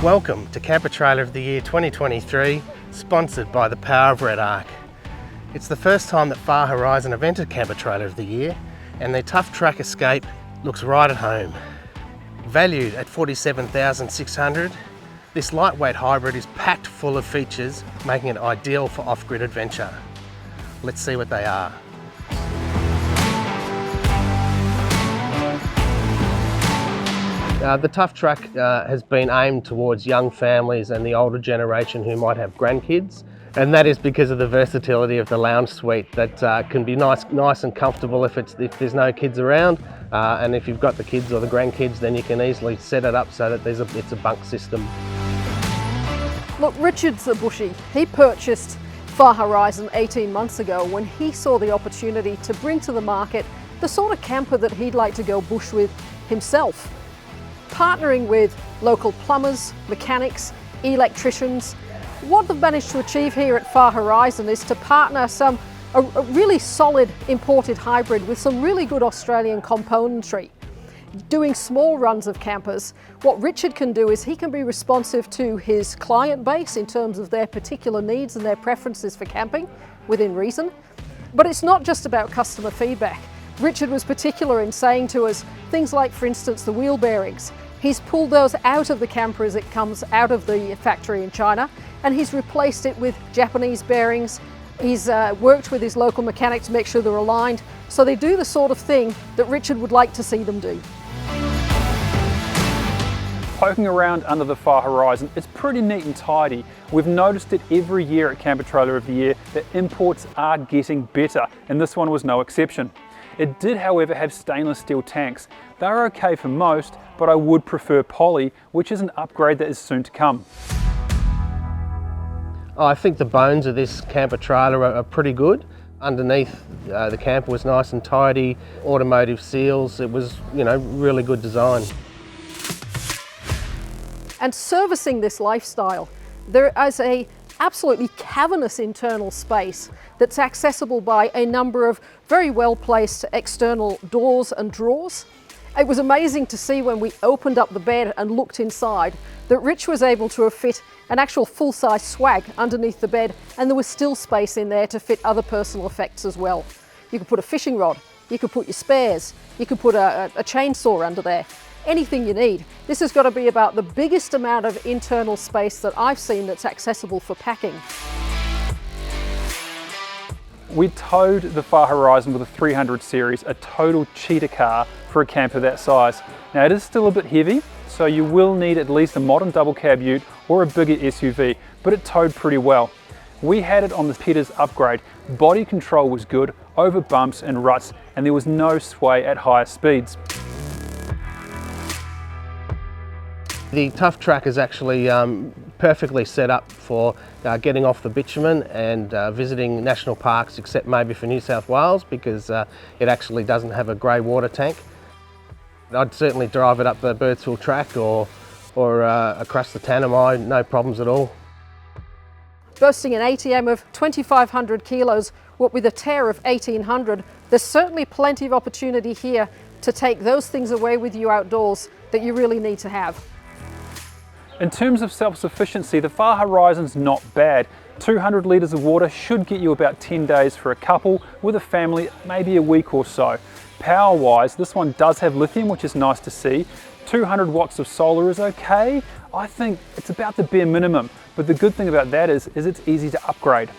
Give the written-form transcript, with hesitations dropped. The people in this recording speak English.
Welcome to Camper Trailer of the Year 2023, sponsored by the Power of Red Arc. It's the first time that Far Horizon have entered Camper Trailer of the Year, and their Tuff Track Escape looks right at home. Valued at $47,600, this lightweight hybrid is packed full of features, making it ideal for off-grid adventure. Let's see what they are. The Tuff Track has been aimed towards young families and the older generation who might have grandkids, and that is because of the versatility of the lounge suite that can be nice and comfortable if there's no kids around, and if you've got the kids or the grandkids, then you can easily set it up so that it's a bunk system. Look, Richard's a bushie. He purchased Far Horizon 18 months ago when he saw the opportunity to bring to the market the sort of camper that he'd like to go bush with himself. Partnering with local plumbers, mechanics, electricians. What they've managed to achieve here at Far Horizon is to partner a really solid imported hybrid with some really good Australian componentry. Doing small runs of campers, what Richard can do is he can be responsive to his client base in terms of their particular needs and their preferences for camping, within reason. But it's not just about customer feedback. Richard was particular in saying to us things like, for instance, the wheel bearings. He's pulled those out of the camper as it comes out of the factory in China, and he's replaced it with Japanese bearings. He's worked with his local mechanic to make sure they're aligned, so they do the sort of thing that Richard would like to see them do. Poking around under the Far Horizon, it's pretty neat and tidy. We've noticed it every year at Camper Trailer of the Year that imports are getting better, and this one was no exception. It did, however, have stainless steel tanks. They're okay for most, but I would prefer poly, which is an upgrade that is soon to come. I think the bones of this camper trailer are pretty good. Underneath, the camper was nice and tidy, automotive seals. It was, really good design. And servicing this lifestyle, there is a absolutely cavernous internal space that's accessible by a number of very well placed external doors and drawers. It was amazing to see when we opened up the bed and looked inside that Rich was able to have fit an actual full-size swag underneath the bed, and there was still space in there to fit other personal effects as well. You could put a fishing rod, you could put your spares, you could put a chainsaw under there. Anything you need. This has got to be about the biggest amount of internal space that I've seen that's accessible for packing. We towed the Far Horizon with a 300 series, a total cheetah car for a camper that size. Now it is still a bit heavy, so you will need at least a modern double cab ute or a bigger SUV, but it towed pretty well. We had it on the Peters upgrade. Body control was good, over bumps and ruts, and there was no sway at higher speeds. The Tuff Track is actually perfectly set up for getting off the bitumen and visiting national parks, except maybe for New South Wales, because it actually doesn't have a grey water tank. I'd certainly drive it up the Birdsville track or across the Tanami, no problems at all. Boasting an ATM of 2,500 kilos, what with a tear of 1,800, there's certainly plenty of opportunity here to take those things away with you outdoors that you really need to have. In terms of self-sufficiency, the Far Horizon's not bad. 200 litres of water should get you about 10 days for a couple, with a family maybe a week or so. Power-wise, this one does have lithium, which is nice to see. 200 watts of solar is okay. I think it's about the bare minimum, but the good thing about that is it's easy to upgrade.